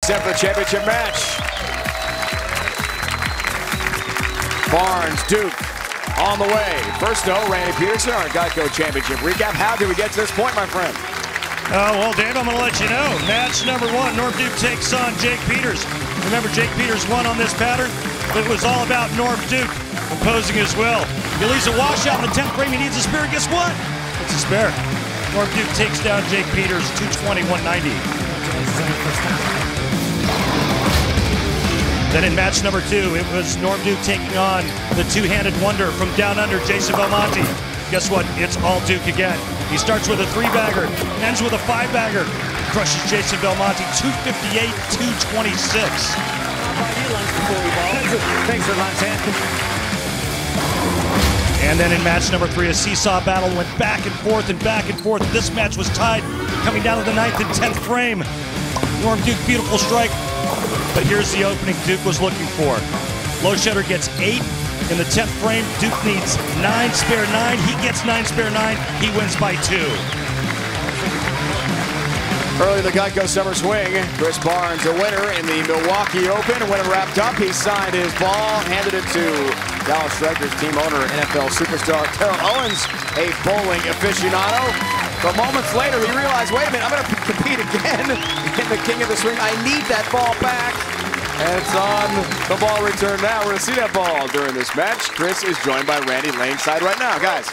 set for the championship match. Barnes, Duke, on the way. First though, Randy Peterson, our Geico Championship recap. How did we get to this point, my friend? Well, Dave, I'm going to let you know. Match number 1, Norm Duke takes on Jake Peters. Remember, Jake Peters won on this pattern. It was all about Norm Duke imposing his will. He leaves a washout in the 10th frame. He needs a spare. Guess what? It's a spare. Norm Duke takes down Jake Peters, 220-190. Then in match number 2, it was Norm Duke taking on the two-handed wonder from down under, Jason Belmonte. Guess what? It's all Duke again. He starts with a 3-bagger, ends with a 5-bagger. Crushes Jason Belmonte, 258-226. Thanks for lunch, And then in match number 3, a seesaw battle went back and forth and back and forth. This match was tied, coming down to the 9th and 10th frame. Norm Duke, beautiful strike. But here's the opening Duke was looking for. Low shutter gets 8 in the 10th frame. Duke needs 9 spare 9. He gets 9 spare 9. He wins by 2. Early in the Geico Summer Swing, Chris Barnes, a winner in the Milwaukee Open. When it wrapped up, he signed his ball, handed it to Dallas Strikers team owner, NFL superstar Terrell Owens, a bowling aficionado. But moments later, he realized, wait a minute, I'm going to compete again in the King of the Swing. I need that ball back. And it's on the ball return now. We're going to see that ball during this match. Chris is joined by Randy Laneside right now. Guys.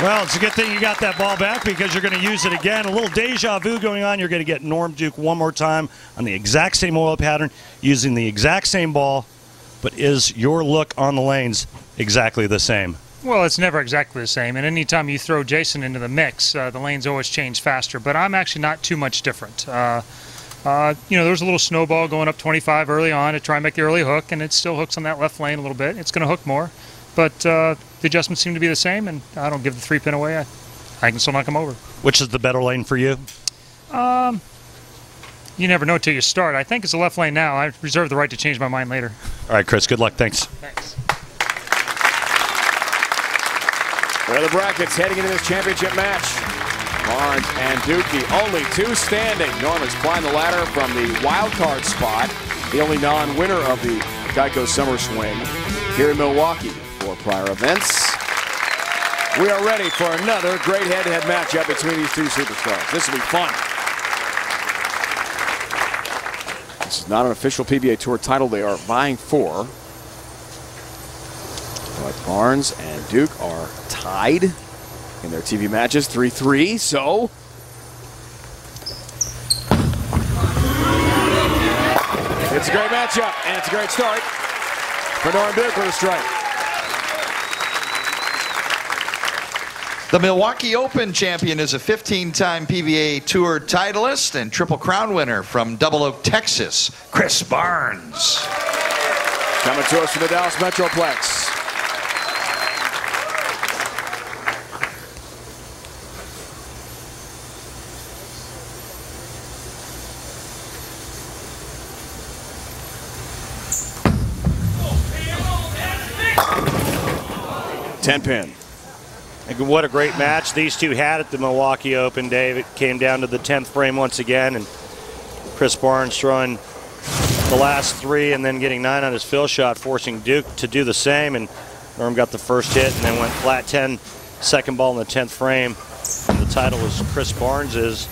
Well, it's a good thing you got that ball back because you're going to use it again. A little deja vu going on. You're going to get Norm Duke one more time on the exact same oil pattern, using the exact same ball. But is your look on the lanes exactly the same? Well, it's never exactly the same. And anytime you throw Jason into the mix, the lanes always change faster. But I'm actually not too much different. You know, there's a little snowball going up 25 early on to try and make the early hook, and it still hooks on that left lane a little bit. It's going to hook more. But the adjustments seem to be the same, and I don't give the 3-pin away. I can still knock him over. Which is the better lane for you? You never know until you start. I think it's the left lane now. I reserve the right to change my mind later. All right, Chris, good luck. Thanks. Thanks. There are the brackets heading into this championship match. Barnes and Duke, the only 2 standing. Norm has climbed the ladder from the wild card spot, the only non-winner of the Geico Summer Swing here in Milwaukee for prior events. We are ready for another great head-to-head matchup between these 2 superstars. This will be fun. This is not an official PBA Tour title they are vying for. But Barnes and Duke are tied in their TV matches, 3-3, so it's a great matchup, and it's a great start for Norm Duke with a strike. The Milwaukee Open champion is a 15-time PBA Tour titleist and Triple Crown winner from Double Oak, Texas, Chris Barnes. Coming to us from the Dallas Metroplex. Ten-pin. And what a great match these two had at the Milwaukee Open, Dave. It came down to the 10th frame once again, and Chris Barnes throwing the last 3 and then getting 9 on his fill shot, forcing Duke to do the same. And Norm got the first hit and then went flat 10, second ball in the 10th frame. And the title was Chris Barnes's,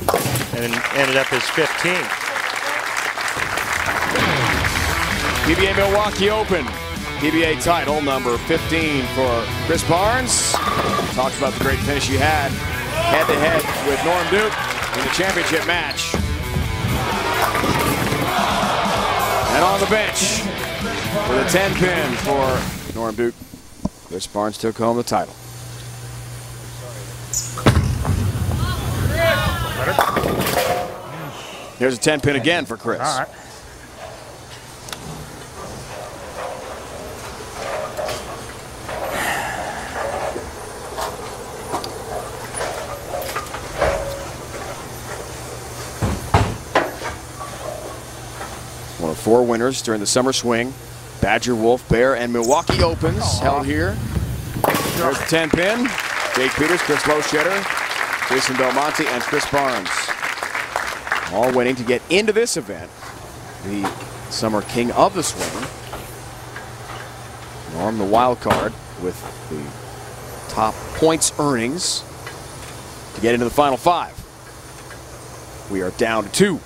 and ended up his 15th. PBA Milwaukee Open. PBA title number 15 for Chris Barnes. Talked about the great finish he had head-to-head with Norm Duke in the championship match. And on the bench for the 10-pin for Norm Duke, Chris Barnes took home the title. Here's a 10-pin again for Chris. All right. One of 4 winners during the summer swing. Badger, Wolf, Bear, and Milwaukee Opens held here. There's the 10-pin. Jake Peters, Chris Loschetter, Jason Belmonte, and Chris Barnes. All waiting to get into this event the summer king of the swing. Norm, the wild card, with the top points earnings to get into the final 5. We are down to 2.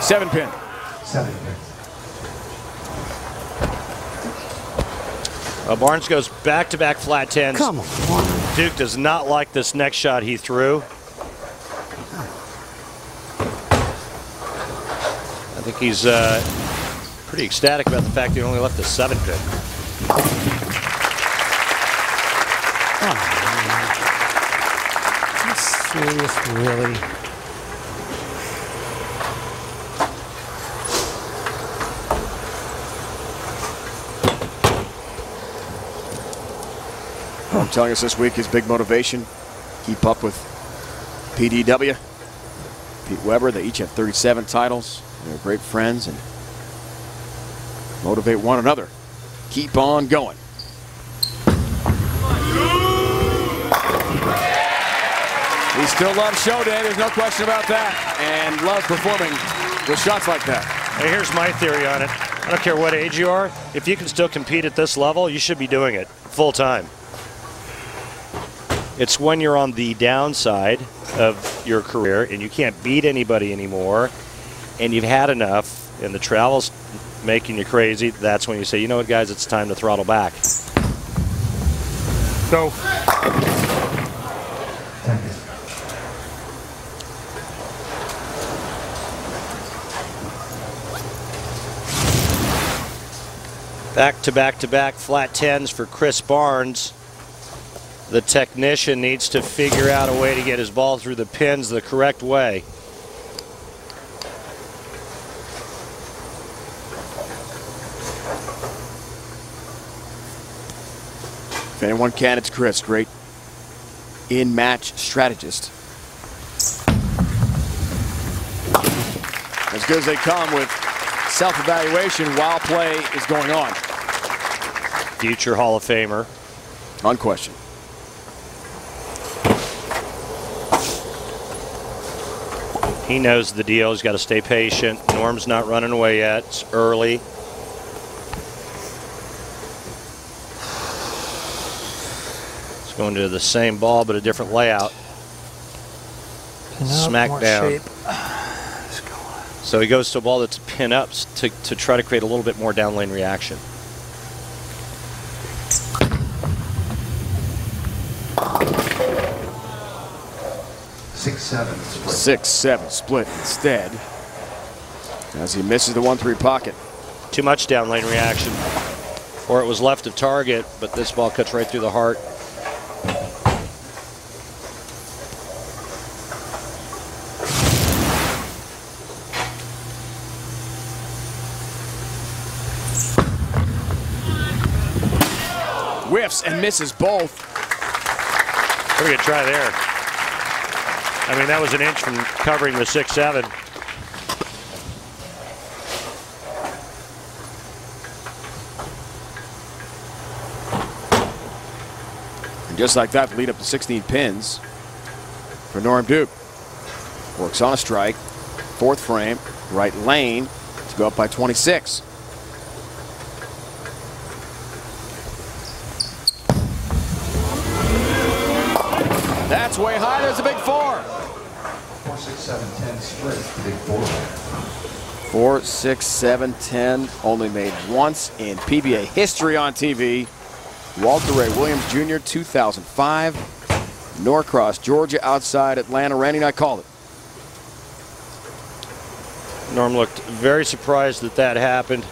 Seven pin. Barnes goes back-to-back flat 10s. Come on. Duke does not like this next shot he threw. I think he's pretty ecstatic about the fact he only left a 7 pin. Are you serious, really? I'm telling us this week his big motivation, keep up with PDW, Pete Weber. They each have 37 titles. They're great friends and motivate one another. Keep on going. He still loves show day, there's no question about that, and loves performing with shots like that. Hey, here's my theory on it. I don't care what age you are. If you can still compete at this level, you should be doing it full time. It's when you're on the downside of your career and you can't beat anybody anymore and you've had enough and the travel's making you crazy, that's when you say, you know what, guys, it's time to throttle back. Go. Back-to-back-to-back flat 10s for Chris Barnes. The technician needs to figure out a way to get his ball through the pins the correct way. If anyone can, it's Chris. Great in-match strategist. As good as they come with self-evaluation while play is going on. Future Hall of Famer. Unquestioned. He knows the deal. He's got to stay patient. Norm's not running away yet. It's early. It's going to the same ball, but a different layout. Smack down. So he goes to a ball that's pin ups to try to create a little bit more down lane reaction. Six, seven split instead. As he misses the 1-3 pocket. Too much down lane reaction. Or it was left of target, but this ball cuts right through the heart. Whiffs and misses both. Pretty good try there. I mean, that was an inch from covering the 6-7. And just like that, lead up to 16 pins for Norm Duke. Works on a strike, 4th frame, right lane to go up by 26. That's way high. There's a big 4. 4, 6, 7, 10 split. Big 4. 4, 6, 7, 10. Only made once in PBA history on TV. Walter Ray Williams Jr., 2005. Norcross, Georgia, outside Atlanta. Randy and I called it. Norm looked very surprised that that happened.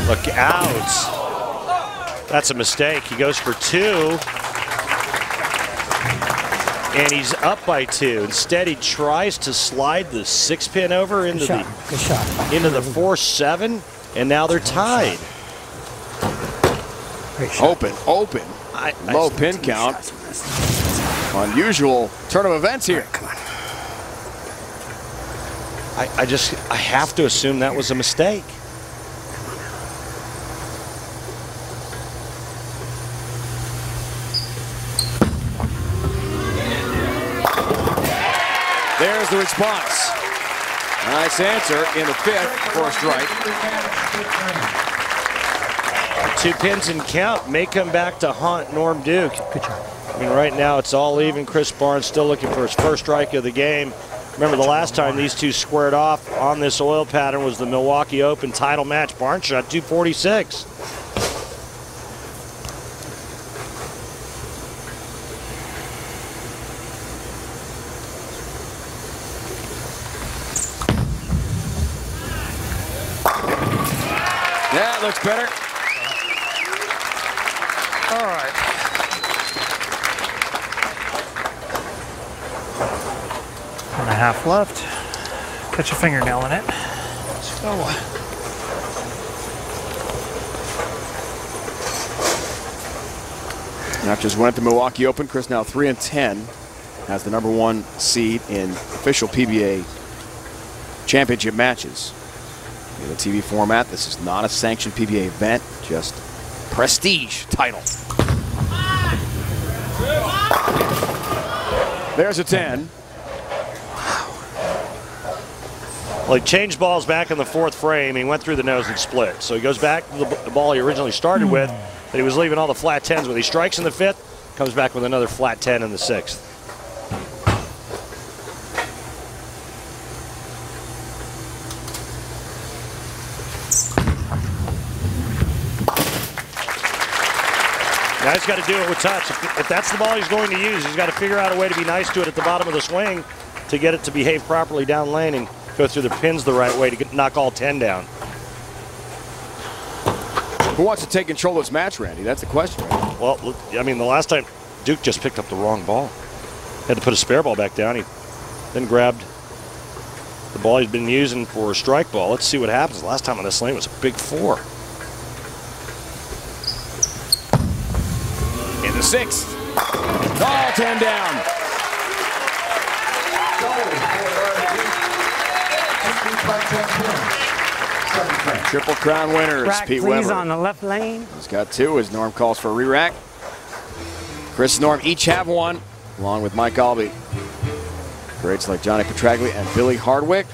Look out. That's a mistake. He goes for 2. And he's up by 2. Instead, he tries to slide the 6-pin over into the 4-7, and now they're tied. Open. Low pin count. Unusual turn of events here. I have to assume that was a mistake. There's the response. Nice answer in the 5th for a strike. 2 pins and count may come back to haunt Norm Duke. Good job. I mean, right now it's all even. Chris Barnes still looking for his first strike of the game. Remember, the last time these two squared off on this oil pattern was the Milwaukee Open title match. Barnes shot 246. Yeah, it looks better. All right. And a half left. Catch a fingernail in it. Let's go. After just went to Milwaukee Open, Chris now 3-10, has the #1 seed in official PBA championship matches. In the TV format, this is not a sanctioned PBA event, just prestige title. There's a 10. Well, he changed balls back in the 4th frame. He went through the nose and split. So he goes back to the ball he originally started with, but he was leaving all the flat 10s with. He strikes in the 5th, comes back with another flat 10 in the 6th. Now he's got to do it with touch. If that's the ball he's going to use, he's got to figure out a way to be nice to it at the bottom of the swing to get it to behave properly down lane and go through the pins the right way to knock all 10 down. Who wants to take control of this match, Randy? That's the question. Well, I mean, the last time Duke just picked up the wrong ball. Had to put a spare ball back down. He then grabbed the ball he's been using for a strike ball. Let's see what happens. The last time on this lane was a big 4. In the 6th. All 10 down. Triple Crown winners, Rack, Pete please, Weber. on the left lane. He's got 2 as Norm calls for a re-rack. Chris and Norm each have 1, along with Mike Albee. Greats like Johnny Petraglia and Billy Hardwick.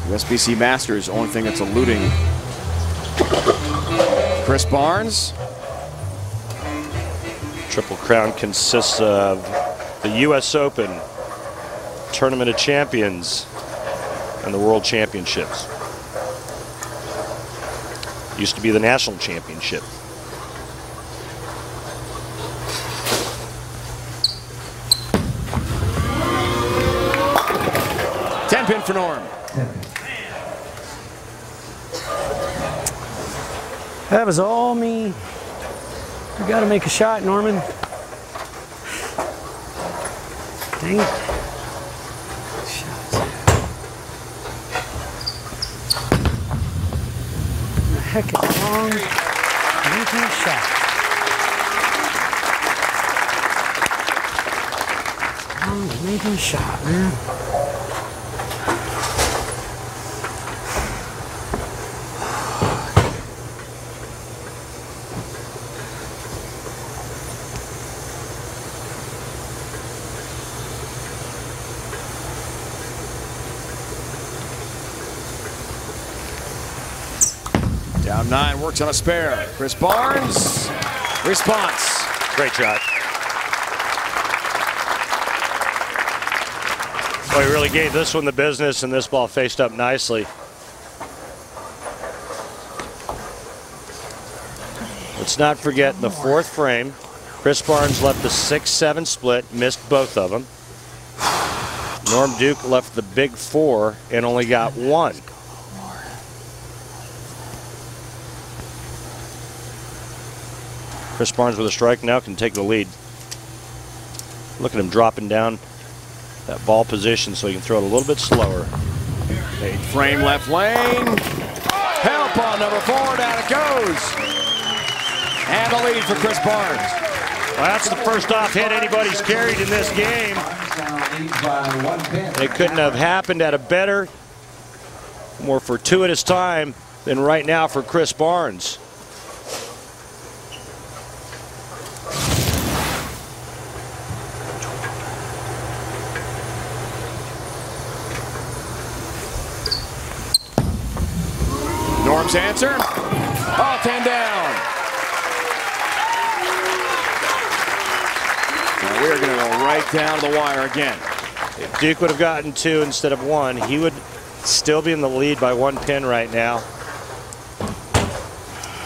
USBC Masters, only thing that's eluding Chris Barnes. Triple Crown consists of the U.S. Open, Tournament of Champions, and the World Championships. Used to be the National Championship. Ten-pin for Norm. That was all me. You got to make a shot, Norman. Dang it. The heck is wrong? Making a shot. Wrong, making a shot, man. Down 9, works on a spare. Chris Barnes, response. Great shot. Well, he really gave this one the business, and this ball faced up nicely. Let's not forget, in the 4th frame, Chris Barnes left the 6-7 split, missed both of them. Norm Duke left the big 4 and only got 1. Chris Barnes with a strike now can take the lead. Look at him dropping down that ball position so he can throw it a little bit slower. 8th frame, left lane. Help on number 4, down it goes. And the lead for Chris Barnes. Well, that's the first off hit anybody's carried in this game. It couldn't have happened at a better, more fortuitous time than right now for Chris Barnes. Norm's answer. All 10 down. Now we're going to go right down to the wire again. If Duke would have gotten 2 instead of 1, he would still be in the lead by 1 pin right now.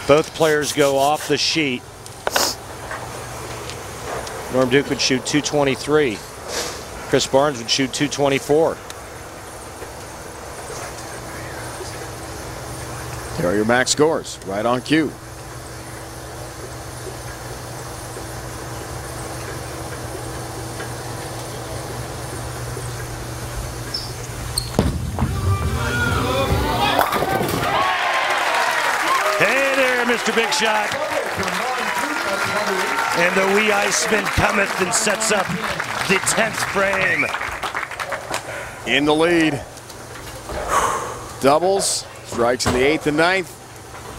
Both players go off the sheet. Norm Duke would shoot 223. Chris Barnes would shoot 224. There are your max scores, right on cue. Hey there, Mr. Big Shot. And the wee Iceman cometh and sets up the 10th frame. In the lead. Doubles. Strikes in the 8th and 9th.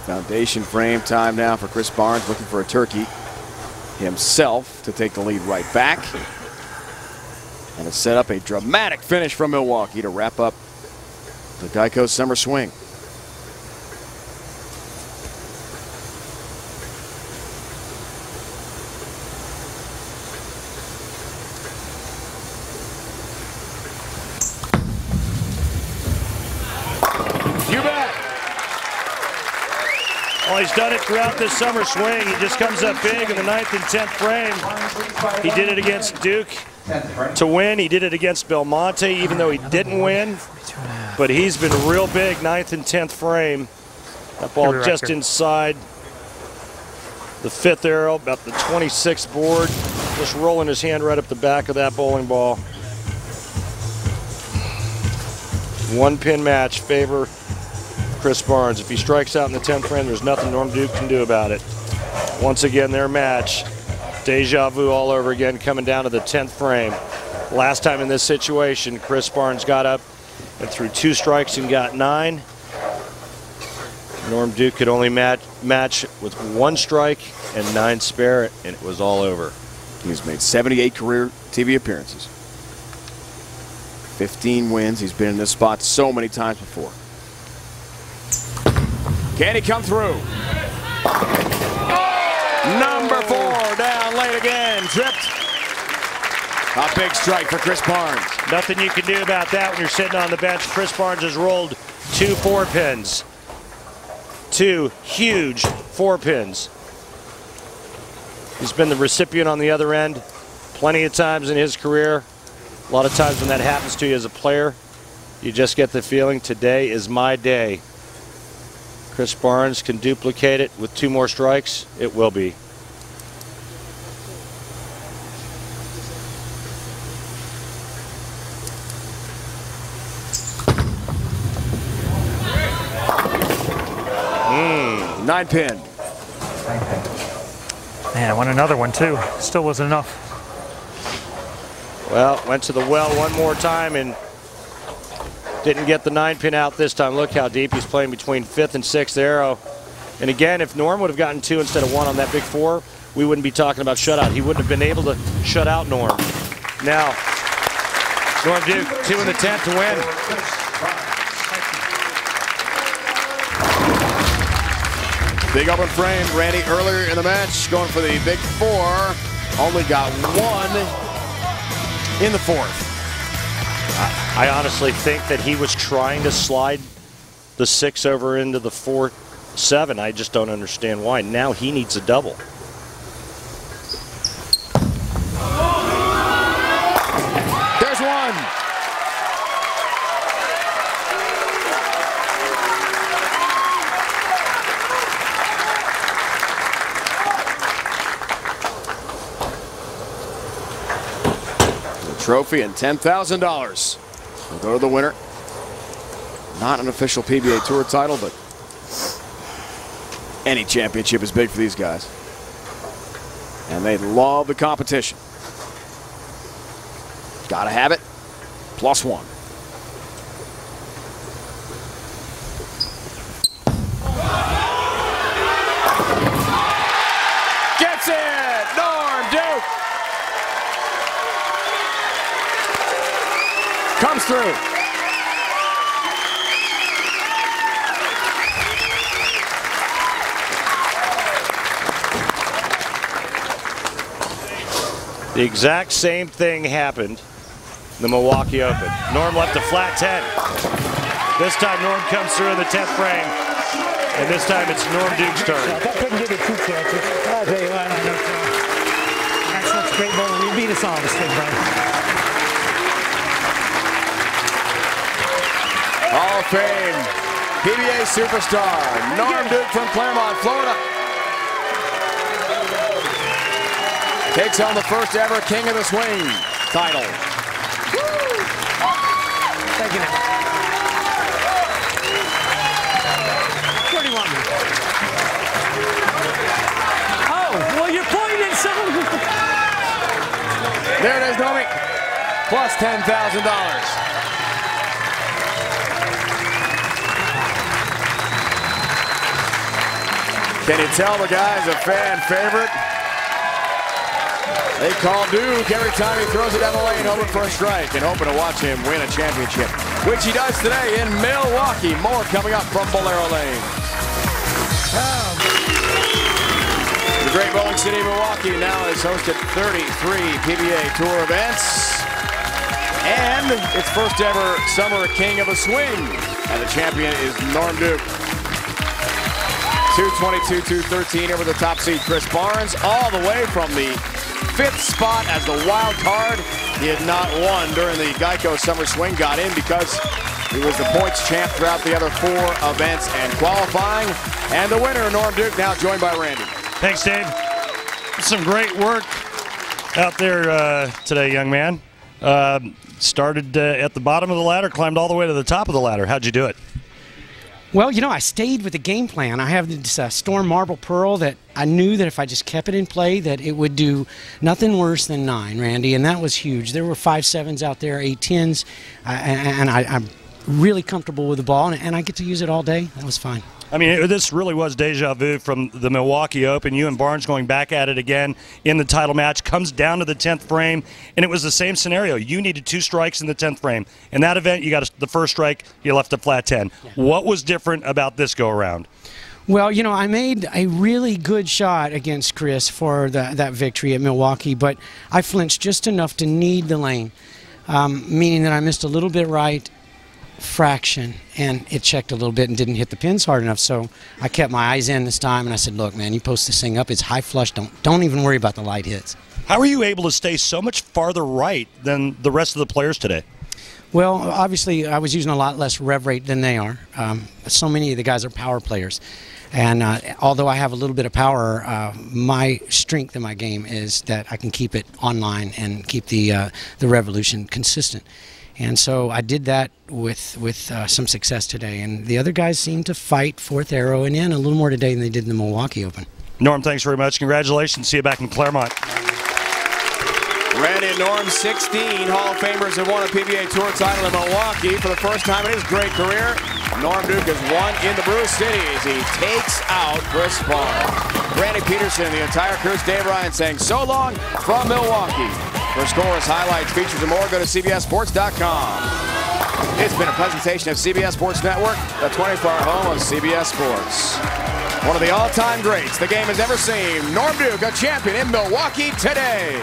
Foundation frame time now for Chris Barnes, looking for a turkey himself to take the lead right back. And to set up a dramatic finish from Milwaukee to wrap up the Geico summer swing. Well, he's done it throughout this summer swing. He just comes up big in the 9th and 10th frame. He did it against Duke to win. He did it against Belmonte, even though he didn't win. But he's been real big 9th and 10th frame. That ball just inside the 5th arrow, about the 26th board. Just rolling his hand right up the back of that bowling ball. 1 pin match, favor Chris Barnes. If he strikes out in the 10th frame, there's nothing Norm Duke can do about it. Once again, their match. Deja vu all over again, coming down to the 10th frame. Last time in this situation, Chris Barnes got up and threw 2 strikes and got 9. Norm Duke could only match with 1 strike and 9 spare, and it was all over. He's made 78 career TV appearances. 15 wins. He's been in this spot so many times before. Can he come through? Number 4 down late again. Tripped. A big strike for Chris Barnes. Nothing you can do about that when you're sitting on the bench. Chris Barnes has rolled 2 4-pins. 2 huge 4-pins. He's been the recipient on the other end plenty of times in his career. A lot of times when that happens to you as a player, you just get the feeling today is my day. Chris Barnes can duplicate it with 2 more strikes. It will be. Mm. 9 pin. Man, I want another one too. Still wasn't enough. Well, went to the well one more time and didn't get the 9 pin out this time. Look how deep he's playing between 5th and 6th arrow. And again, if Norm would have gotten 2 instead of 1 on that big 4, we wouldn't be talking about shutout. He wouldn't have been able to shut out Norm. Now, Norm Duke, 2 in the 10th to win. Big open frame. Randy earlier in the match going for the big 4. Only got 1 in the 4th. I honestly think that he was trying to slide the 6 over into the 4-7. I just don't understand why. Now he needs a double. There's 1. Trophy and $10,000 will go to the winner. Not an official PBA Tour title, but any championship is big for these guys. And they love the competition. Gotta have it. +1. Gets it! Norm Duke! Comes through. The exact same thing happened in the Milwaukee Open. Norm left a flat 10. This time Norm comes through in the 10th frame. And this time it's Norm Duke's turn. I couldn't give it 2 chances. I'll tell you what, I know. That's such great bowling. You beat us all this thing, buddy. Hall of Fame PBA superstar Norm Duke from Claremont, Florida. Takes on the first ever King of the Swing title. Thank you. Where do you want me? Oh, well, you're pointing at someone. There it is, Normie. Plus $10,000. Can you tell the guy's a fan favorite? They call Duke every time he throws it down the lane, hoping for a strike and hoping to watch him win a championship, which he does today in Milwaukee. More coming up from Bolero Lane. The great bowling city of Milwaukee now has hosted 33 PBA Tour events and its first ever Summer King of the Swing. And the champion is Norm Duke. 222, 213 over the top seed Chris Barnes, all the way from the 5th spot as the wild card. He had not won during the Geico Summer Swing, got in because he was the points champ throughout the other 4 events and qualifying. And the winner, Norm Duke, now joined by Randy. Thanks, Dave. Some great work out there today, young man. Started at the bottom of the ladder, climbed all the way to the top of the ladder. How'd you do it? Well, you know, I stayed with the game plan. I have this Storm Marble Pearl that I knew that if I just kept it in play, that it would do nothing worse than 9, Randy, and that was huge. There were 5 7s out there, 8 10s, and I'm really comfortable with the ball, and I get to use it all day. That was fine. I mean, this really was deja vu from the Milwaukee Open. You and Barnes going back at it again in the title match. Comes down to the 10th frame, and it was the same scenario. You needed 2 strikes in the 10th frame. In that event, you got the first strike, you left a flat 10. Yeah. What was different about this go-around? Well, you know, I made a really good shot against Chris for that victory at Milwaukee, but I flinched just enough to need the lane, meaning that I missed a little bit right, fraction, and it checked a little bit and didn't hit the pins hard enough, so I kept my eyes in this time and I said, look, man, you post this thing up, it's high flush, don't even worry about the light hits. How are you able to stay so much farther right than the rest of the players today? Well, obviously I was using a lot less rev rate than they are. So many of the guys are power players, and although I have a little bit of power, my strength in my game is that I can keep it online and keep the revolution consistent. And so I did that with some success today. And the other guys seemed to fight 4th arrow and in a little more today than they did in the Milwaukee Open. Norm, thanks very much. Congratulations. See you back in Claremont. Randy and Norm, 16 Hall of Famers have won a PBA Tour title in Milwaukee for the first time in his great career. Norm Duke has won in the Brew City as he takes out Chris Barnes. Randy Peterson and the entire crew, Dave Ryan, saying so long from Milwaukee. For scores, highlights, features, and more, go to CBSSports.com. It's been a presentation of CBS Sports Network, the 24-hour home of CBS Sports. One of the all-time greats the game has ever seen, Norm Duke, a champion in Milwaukee today.